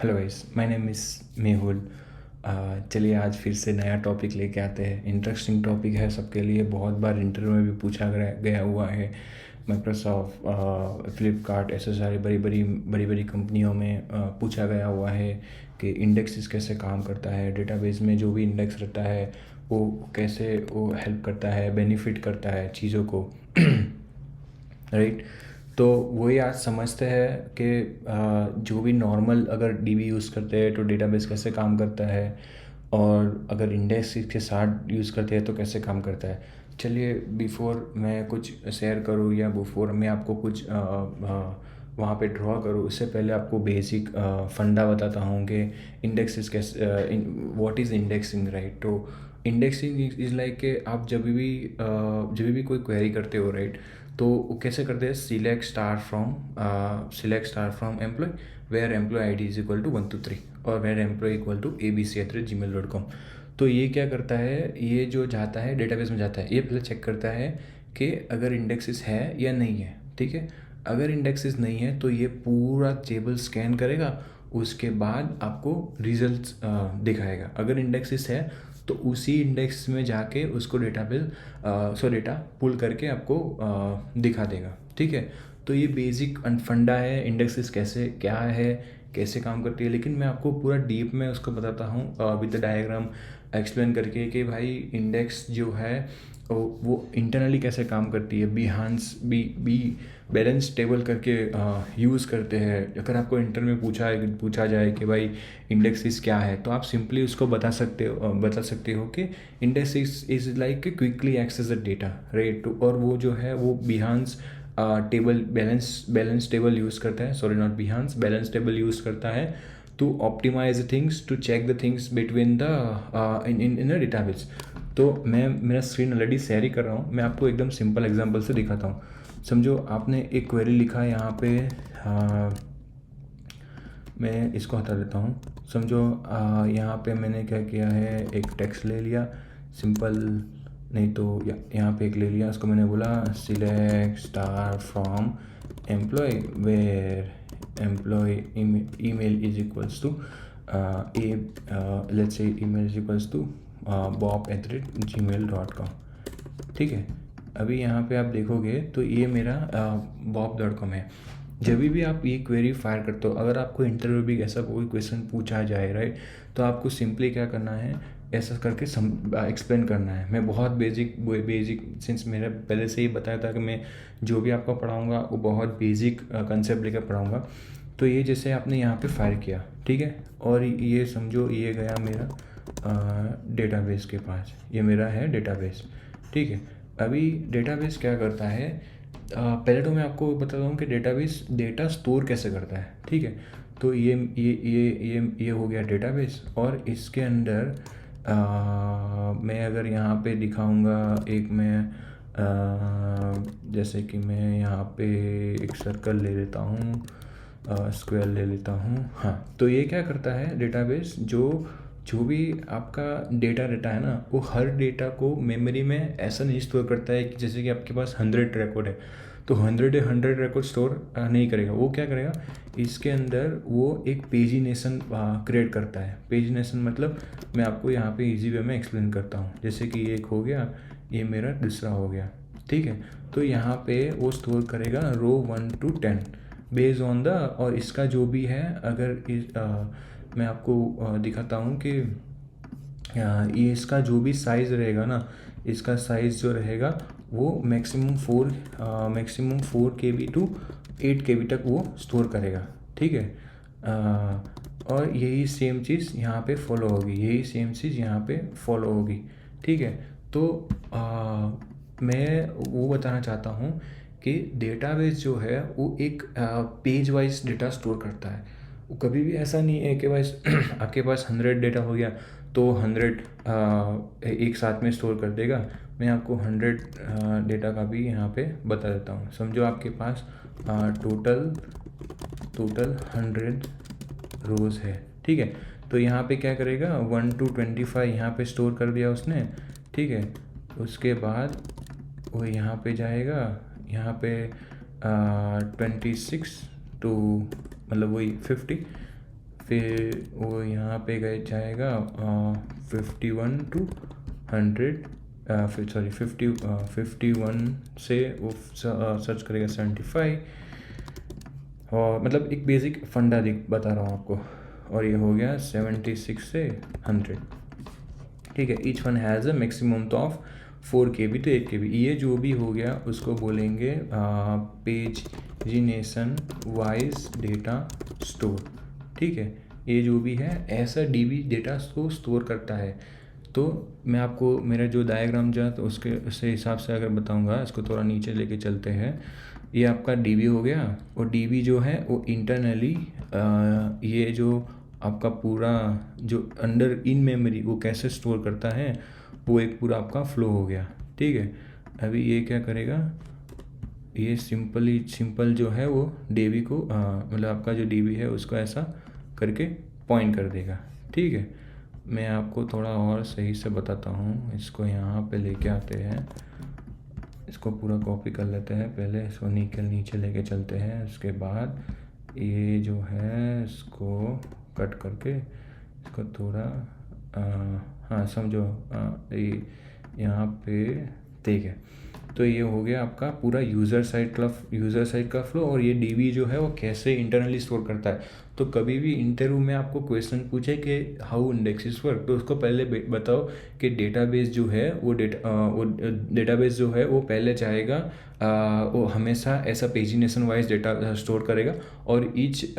Hello guys, my name is Mehul. चलिए आज फिर से नया टॉपिक लेके आते हैं। इंटरेस्टिंग टॉपिक है सबके लिए, बहुत बार इंटरव्यू में भी पूछा गया हुआ है। माइक्रोसॉफ्ट, फ्लिपकार्ट, ऐसे सारे बड़ी बड़ी कंपनियों में पूछा गया हुआ है कि इंडेक्सेस कैसे काम करता है, डेटाबेस में जो भी इंडेक्स रहता है वो कैसे वो हेल्प करता है, बेनिफिट करता है चीज़ों को। राइट। तो वही आज समझते हैं कि जो भी नॉर्मल अगर डीबी यूज़ करते हैं तो डेटाबेस कैसे काम करता है, और अगर इंडेक्स के साथ यूज़ करते हैं तो कैसे काम करता है। चलिए, बिफ़ोर मैं कुछ शेयर करूँ या बिफ़ोर मैं आपको कुछ वहाँ पे ड्रॉ करूँ, उससे पहले आपको बेसिक फंडा बताता हूँ कि इंडेक्सेस कैसे, व्हाट इज़ इंडेक्सिंग, राइट। तो इंडेक्सिंग इज़ लाइक कि आप जब भी कोई क्वेरी करते हो, राइट, तो वो कैसे करते हैं, select star from employ where employ I D is equal to 1 2 3, और where employ equal to abc@gmail.com। तो ये क्या करता है, ये जो जाता है डेटाबेस में जाता है, ये पहले चेक करता है कि अगर इंडेक्सेस है या नहीं है। ठीक है, अगर इंडेक्सेस नहीं है तो ये पूरा टेबल स्कैन करेगा, उसके बाद आपको रिजल्ट्स दिखाएगा। अगर इंडेक्सेस है तो उसी इंडेक्स में जाके उसको डेटा पुल करके आपको दिखा देगा। ठीक है, तो ये बेसिक फंडा है इंडेक्सेस कैसे क्या है, कैसे काम करती है। लेकिन मैं आपको पूरा डीप में उसको बताता हूँ विद द डायग्राम एक्सप्लेन करके कि भाई इंडेक्स जो है वो इंटरनली कैसे काम करती है। बिहांस बी बैलेंस टेबल करके यूज़ करते हैं। अगर आपको इंटर में पूछा जाए कि भाई इंडेक्सिस क्या है, तो आप सिंपली उसको बता सकते हो कि index is like quickly access the data, right. और वो जो है वो behance table balance table use करता है, sorry not behance, balance table use करता है to optimise things, to check the things between the in a database. तो मैं मेरा स्क्रीन ऑलरेडी शेयर ही कर रहा हूँ, मैं आपको एकदम सिंपल एग्जांपल से दिखाता हूँ। समझो आपने एक क्वेरी लिखा है यहाँ पे, मैं इसको हटा देता हूँ। समझो यहाँ पे मैंने क्या किया है, एक टेक्स्ट ले लिया सिंपल, नहीं तो यहाँ पे एक ले लिया, उसको मैंने बोला select star from employ where employ email is equals to let's say email is equals to bob@gmail.com। ठीक है, अभी यहाँ पे आप देखोगे तो ये मेरा bob.com है। जब भी आप ये क्वेरी फायर करते हो, अगर आपको इंटरव्यू भी ऐसा कोई क्वेश्चन पूछा जाए, राइट, तो आपको सिंपली क्या करना है, ऐसा करके एक्सप्लेन करना है। मैं बहुत बेसिक सिंस मेरा पहले से ही बताया था कि मैं जो भी आपको पढ़ाऊँगा वो बहुत बेसिक कंसेप्ट लेकर पढ़ाऊँगा। तो ये जैसे आपने यहाँ पे फायर किया, ठीक है, और ये समझो ये गया मेरा डेटाबेस के पास, ये मेरा है डेटाबेस। ठीक है, अभी डेटाबेस क्या करता है, पहले तो मैं आपको बताता हूँ कि डेटाबेस डेटा स्टोर कैसे करता है। ठीक है, तो ये हो गया डेटाबेस, और इसके अंदर मैं अगर यहाँ पे दिखाऊंगा, एक मैं जैसे कि मैं यहाँ पे एक सर्कल ले लेता हूँ, स्क्वायर ले लेता हूँ। हाँ, तो ये क्या करता है डेटाबेस, जो जो भी आपका डेटा रहता है ना, वो हर डेटा को मेमोरी में ऐसा नहीं स्टोर करता है कि जैसे कि आपके पास 100 रिकॉर्ड है तो 100 रिकॉर्ड स्टोर नहीं करेगा। वो क्या करेगा, इसके अंदर वो एक पेजिनेशन क्रिएट करता है। पेजिनेशन मतलब मैं आपको यहाँ पे इजी वे में एक्सप्लेन करता हूँ। जैसे कि ये एक हो गया, ये मेरा दूसरा हो गया। ठीक है, तो यहाँ पे वो स्टोर करेगा row 1 to 10 based on the, और इसका जो भी है, अगर मैं आपको दिखाता हूँ कि ये इसका जो भी साइज़ रहेगा ना, इसका साइज़ जो रहेगा वो मैक्सिमम 4 KB to 8 KB तक वो स्टोर करेगा। ठीक है, और यही सेम चीज़ यहाँ पे फॉलो होगी, यही सेम चीज़ यहाँ पे फॉलो होगी। ठीक है, तो मैं वो बताना चाहता हूँ कि डेटाबेस जो है वो एक पेज वाइज डेटा स्टोर करता है। वो कभी भी ऐसा नहीं है कि बस आपके पास 100 डेटा हो गया तो 100 एक साथ में स्टोर कर देगा। मैं आपको 100 डेटा का भी यहाँ पे बता देता हूँ। समझो आपके पास टोटल 100 रोज़ है। ठीक है, तो यहाँ पे क्या करेगा, 1 to 25 यहाँ पे स्टोर कर दिया उसने। ठीक है, उसके बाद वो यहाँ पे जाएगा, यहाँ पे 26 टू मतलब वही 50 फिर वो यहाँ पे गए जाएगा 51 to 100, फिर सॉरी 51 से वो सर्च करेगा 75, और मतलब एक बेसिक फंडा बता रहा हूँ आपको। और ये हो गया 76 से 100, ठीक है। Each one has a maximum तो ऑफ 4 KB तो 8 KB। ये जो भी हो गया उसको बोलेंगे पेजिनेशन वाइज डेटा स्टोर, ठीक है। ये जो भी है ऐसा DB डेटा को स्टोर करता है। तो मैं आपको मेरा जो डायग्राम जो है तो उसके हिसाब से अगर बताऊंगा, इसको थोड़ा नीचे लेके चलते हैं। ये आपका DB हो गया, और DB जो है वो इंटरनली ये जो आपका पूरा जो अंडर इन मेमोरी वो कैसे स्टोर करता है, वो एक पूरा आपका फ्लो हो गया, ठीक है। अभी ये क्या करेगा, ये सिंपल जो है वो DB को मतलब आपका जो DB है उसको ऐसा करके पॉइंट कर देगा, ठीक है। मैं आपको थोड़ा और सही से बताता हूँ। इसको यहाँ पे लेके आते हैं, इसको पूरा कॉपी कर लेते हैं पहले, इसको नीचे लेके चलते हैं। उसके बाद ये जो है इसको कट करके इसको थोड़ा हाँ समझो, ये यहाँ पे ठीक है। तो ये हो गया आपका पूरा यूज़र साइड का फ्लो। और ये DB जो है वो कैसे इंटरनली स्टोर करता है। तो कभी भी इंटरव्यू में आपको क्वेश्चन पूछे कि हाउ इंडेक्सेस वर्क, तो उसको पहले बताओ कि डेटाबेस जो है वो डेटाबेस जो है वो पहले चाहेगा वो हमेशा ऐसा पेजिनेशन वाइज डेटा स्टोर करेगा, और each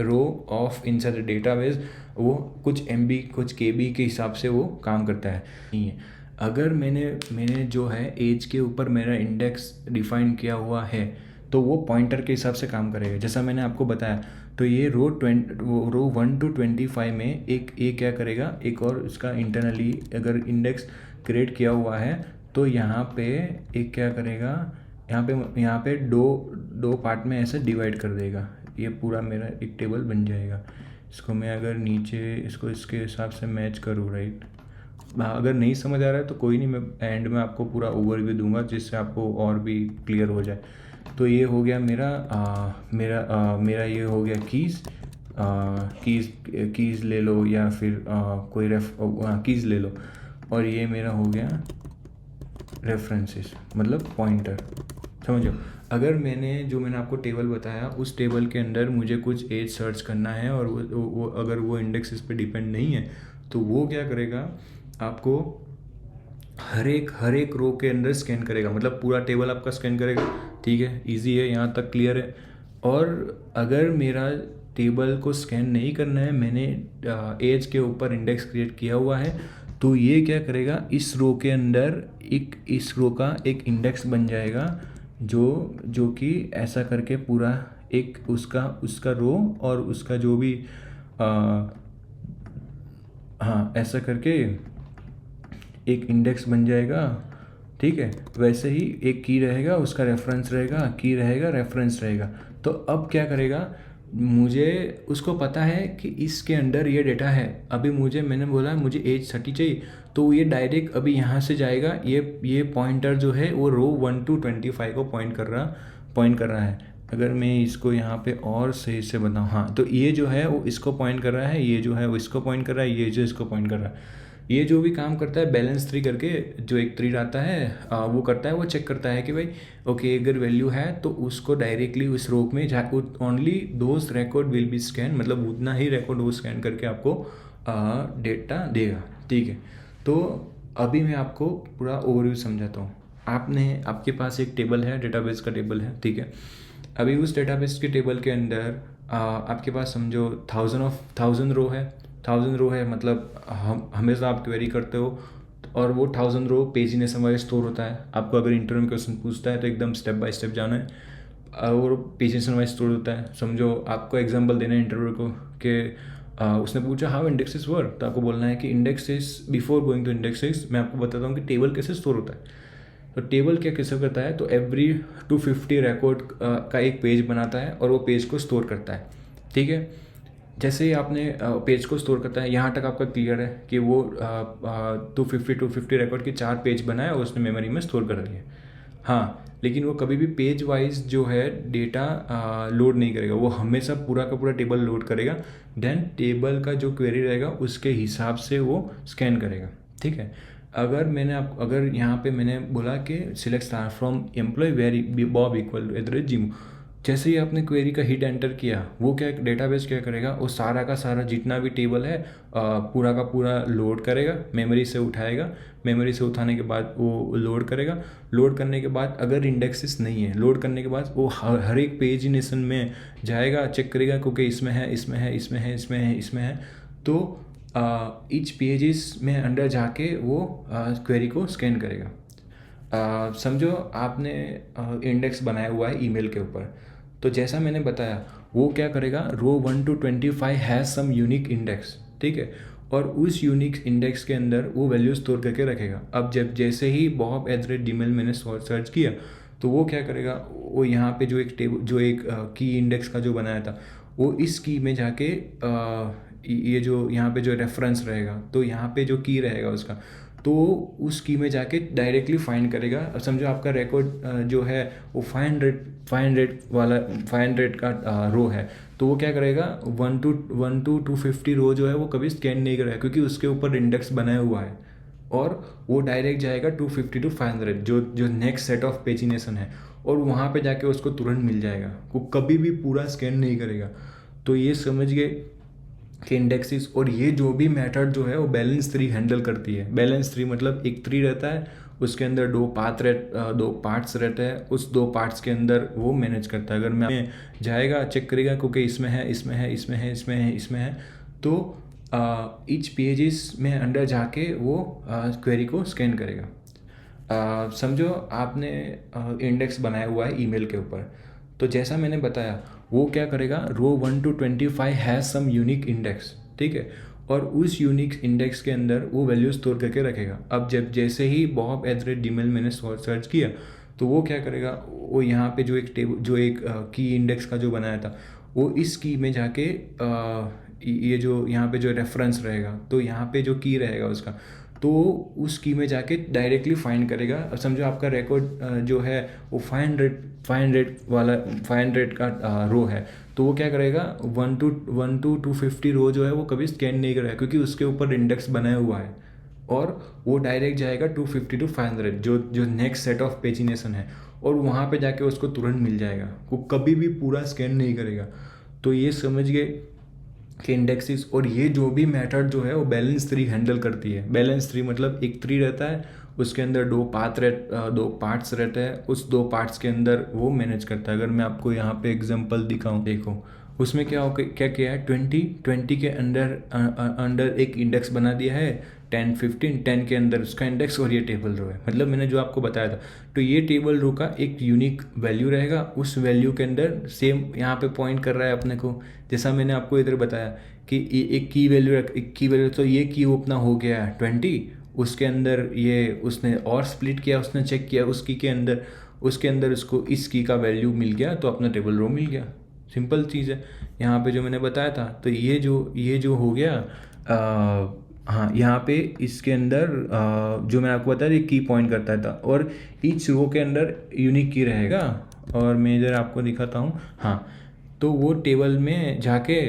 row of inside the database वो कुछ MB कुछ KB के हिसाब से वो काम करता है। नहीं है, अगर मैंने जो है एज के ऊपर मेरा इंडेक्स डिफाइन किया हुआ है तो वो पॉइंटर के हिसाब से काम करेगा, जैसा मैंने आपको बताया। तो ये रो 1 to 25 में एक क्या करेगा, एक और उसका इंटरनली अगर इंडेक्स क्रिएट किया हुआ है तो यहाँ पे एक क्या करेगा, यहाँ पे दो पार्ट में ऐसे डिवाइड कर देगा। ये पूरा मेरा एक टेबल बन जाएगा। इसको मैं अगर नीचे इसको इसके हिसाब से मैच करूँ, राइट। अगर नहीं समझ आ रहा है तो कोई नहीं, मैं एंड में आपको पूरा ओवरव्यू दूंगा जिससे आपको और भी क्लियर हो जाए। तो ये हो गया मेरा ये हो गया कीज़ ले लो, या फिर कोई कीज़ ले लो। और ये मेरा हो गया रेफरेंसेस, मतलब पॉइंटर, समझो। अगर मैंने आपको टेबल बताया उस टेबल के अंदर मुझे कुछ एज सर्च करना है, और वो अगर वो इंडेक्स इस पर डिपेंड नहीं है तो वो क्या करेगा, आपको हर एक रो के अंदर स्कैन करेगा, मतलब पूरा टेबल आपका स्कैन करेगा, ठीक है। इजी है, यहाँ तक क्लियर है। और अगर मेरा टेबल को स्कैन नहीं करना है, मैंने एज के ऊपर इंडेक्स क्रिएट किया हुआ है, तो ये क्या करेगा, इस रो के अंदर इस रो का एक इंडेक्स बन जाएगा, जो कि ऐसा करके पूरा एक उसका रो और उसका जो भी हाँ ऐसा करके एक इंडेक्स बन जाएगा, ठीक है। वैसे ही एक की रहेगा, उसका रेफरेंस रहेगा, की रहेगा, रेफरेंस रहेगा। तो अब क्या करेगा, मुझे उसको पता है कि इसके अंदर ये डेटा है। अभी मैंने बोला मुझे एज 30 चाहिए, तो ये डायरेक्ट अभी यहाँ से जाएगा। ये पॉइंटर जो है वो रो 1 to 25 को पॉइंट कर रहा है। अगर मैं इसको यहाँ पे और सही से बताऊँ, हाँ, तो ये जो है वो इसको पॉइंट कर रहा है, ये जो है वो इसको पॉइंट कर रहा है, ये जो इसको पॉइंट कर रहा है। ये जो भी काम करता है बैलेंस 3 करके, जो एक 3 आता है वो करता है, वो चेक करता है कि भाई ओके अगर वैल्यू है तो उसको डायरेक्टली उस रो में only those record will be scan, मतलब उतना ही रिकॉर्ड वो स्कैन करके आपको डेटा देगा, ठीक है। तो अभी मैं आपको पूरा ओवरव्यू समझाता हूँ। आपके पास एक टेबल है, डेटाबेस का टेबल है, ठीक है। अभी उस डेटाबेस के टेबल के अंदर आपके पास समझो 1000 रो है, मतलब हमेशा आप क्वेरी करते हो, और वो 1000 रो पेजिनेशन वाइज स्टोर होता है। आपको अगर इंटरव्यू में क्वेश्चन पूछता है तो एकदम स्टेप बाय स्टेप जाना है, और पेजिनेशन वाइज स्टोर होता है। समझो आपको एग्जांपल देना है इंटरव्यू को कि उसने पूछा हाउ इंडेक्सेस वर्क, तो आपको बोलना है कि indexes, before going to indexes मैं आपको बताता हूँ कि टेबल कैसे स्टोर होता है। तो टेबल क्या कैसे करता है, तो एवरी 250 रिकॉर्ड का एक पेज बनाता है और वो पेज को स्टोर करता है, ठीक है। जैसे ही आपने पेज को स्टोर करता है, यहाँ तक आपका क्लियर है कि वो 250 रिकॉर्ड के 4 पेज बनाए और उसने मेमोरी में स्टोर कर दिए। हाँ, लेकिन वो कभी भी पेज वाइज जो है डेटा लोड नहीं करेगा, वो हमेशा पूरा का पूरा टेबल लोड करेगा। देन टेबल का जो क्वेरी रहेगा उसके हिसाब से वो स्कैन करेगा। ठीक है, अगर यहाँ पे मैंने बोला कि select star from employ where Bob equal to @gmail, जैसे ही आपने क्वेरी का हिट एंटर किया, वो क्या डेटाबेस क्या करेगा, वो सारा का सारा जितना भी टेबल है पूरा का पूरा लोड करेगा, मेमोरी से उठाएगा। मेमोरी से उठाने के बाद वो लोड करेगा। लोड करने के बाद अगर इंडेक्सेस नहीं है, लोड करने के बाद वो हर एक पेजिनेशन में जाएगा, चेक करेगा क्योंकि इसमें है, इसमें है, इसमें है, इसमें है, इसमें है। तो ईच पेजेस में अंदर जाके वो क्वेरी को स्कैन करेगा। समझो आपने इंडेक्स बनाया हुआ है ईमेल के ऊपर, तो जैसा मैंने बताया वो क्या करेगा, row 1 to 25 has some unique index. ठीक है, और उस यूनिक इंडेक्स के अंदर वो वैल्यू स्टोर करके रखेगा। अब जैसे ही bob@gmail मैंने सर्च किया, तो वो क्या करेगा, वो यहाँ पे जो एक की इंडेक्स का जो बनाया था, वो इस की में जाके ये जो यहाँ पे जो रेफरेंस रहेगा, तो यहाँ पे जो की रहेगा उसका, तो उस की में जाके डायरेक्टली फाइंड करेगा। अब समझो आपका रिकॉर्ड जो है वो 500 वाला 500 का रो है, तो वो क्या करेगा, 1 to 250 रो जो है वो कभी स्कैन नहीं करेगा, क्योंकि उसके ऊपर इंडेक्स बनाया हुआ है। और वो डायरेक्ट जाएगा 250 to 500 जो नेक्स्ट सेट ऑफ पेजिनेशन है, और वहाँ पे जाके उसको तुरंत मिल जाएगा, वो कभी भी पूरा स्कैन नहीं करेगा। तो ये समझ गए कि इंडेक्सेस, और ये जो भी मेथड जो है वो बैलेंस ट्री हैंडल करती है। बैलेंस ट्री मतलब एक ट्री रहता है, उसके अंदर दो पार्ट्स रहते हैं, उस दो पार्ट्स के अंदर वो मैनेज करता है। अगर मैं जाएगा, चेक करेगा क्योंकि इसमें है, इसमें है, इसमें है, इसमें है, इसमें है, तो ईच पेजेस में अंदर जाके वो क्वेरी को स्कैन करेगा। समझो आपने इंडेक्स बनाया हुआ है ईमेल के ऊपर, तो जैसा मैंने बताया वो क्या करेगा, row 1 to 25 has some unique index. ठीक है, और उस यूनिक इंडेक्स के अंदर वो वैल्यू स्टोर करके रखेगा। अब जैसे ही bob@gmail मैंने सर्च किया, तो वो क्या करेगा, वो यहाँ पे जो एक की इंडेक्स का जो बनाया था, वो इस की में जाके ये जो यहाँ पे जो रेफरेंस रहेगा, तो यहाँ पे जो की रहेगा उसका, तो उस की में जाके डायरेक्टली फाइंड करेगा। अब समझो आपका रिकॉर्ड जो है वो 500 वाला 500 का रो है, तो वो क्या करेगा, 1 to 250 रो जो है वो कभी स्कैन नहीं करेगा, क्योंकि उसके ऊपर इंडेक्स बनाया हुआ है। और वो डायरेक्ट जाएगा 250 to 500 जो नेक्स्ट सेट ऑफ पेजिनेशन है, और वहाँ पे जाके उसको तुरंत मिल जाएगा, वो कभी भी पूरा स्कैन नहीं करेगा। तो ये समझ गए कि इंडेक्सेस, और ये जो भी मेथड जो है वो बैलेंस ट्री हैंडल करती है। बैलेंस ट्री मतलब एक ट्री रहता है, उसके अंदर दो पार्ट्स रहते हैं, उस दो पार्ट्स के अंदर वो मैनेज करता है। अगर मैं आपको यहाँ पे एग्जांपल दिखाऊं, देखो उसमें क्या किया है, 20 के अंदर एक इंडेक्स बना दिया है, 10 15 10 के अंदर उसका इंडेक्स, और ये टेबल रो है। मतलब मैंने जो आपको बताया था, तो ये टेबल रो का एक यूनिक वैल्यू रहेगा, उस वैल्यू के अंदर सेम यहाँ पे पॉइंट कर रहा है अपने को, जैसा मैंने आपको इधर बताया कि एक की वैल्यू, तो ये की अपना हो गया 20, उसके अंदर ये उसने और स्प्लिट किया, उसने चेक किया उस की के अंदर, उसके अंदर उसको इस की का वैल्यू मिल गया, तो अपना टेबल रो मिल गया। सिंपल चीज़ है यहाँ पे जो मैंने बताया था। तो ये जो हो गया, हाँ, यहाँ पे इसके अंदर जो मैं आपको बताया की पॉइंट करता था, और ईच रो के अंदर यूनिक की रहेगा। और मैं इधर आपको दिखाता हूँ, हाँ, तो वो टेबल में जाके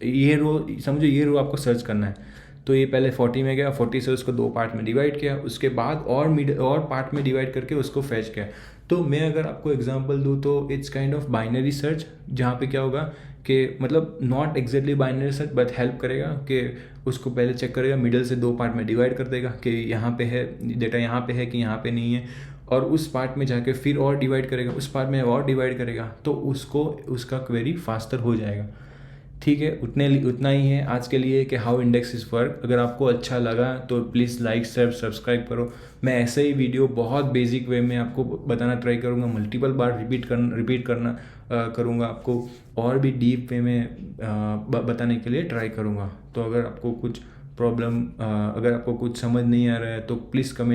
ये रो, समझो ये रो आपको सर्च करना है, तो ये पहले 40 में गया, 40 से उसको दो पार्ट में डिवाइड किया, उसके बाद और पार्ट में डिवाइड करके उसको फैच किया। तो मैं अगर आपको एग्जांपल दूँ तो it's kind of binary search, जहाँ पे क्या होगा कि मतलब not exactly binary search, but help करेगा कि उसको पहले चेक करेगा, मिडल से दो पार्ट में डिवाइड कर देगा कि यहाँ पे है डेटा, यहाँ पे है कि यहाँ पे नहीं है, और उस पार्ट में जाके फिर और डिवाइड करेगा, उस पार्ट में और डिवाइड करेगा, तो उसका क्वेरी फास्टर हो जाएगा। ठीक है, उतना ही है आज के लिए कि हाउ इंडेक्सेस वर्क। अगर आपको अच्छा लगा तो प्लीज़ लाइक शेयर सब्सक्राइब करो। मैं ऐसे ही वीडियो बहुत बेसिक वे में आपको बताना ट्राई करूँगा, मल्टीपल बार रिपीट करना करूँगा आपको, और भी डीप वे में बताने के लिए ट्राई करूँगा। तो अगर आपको कुछ समझ नहीं आ रहा है तो प्लीज़ कमेंट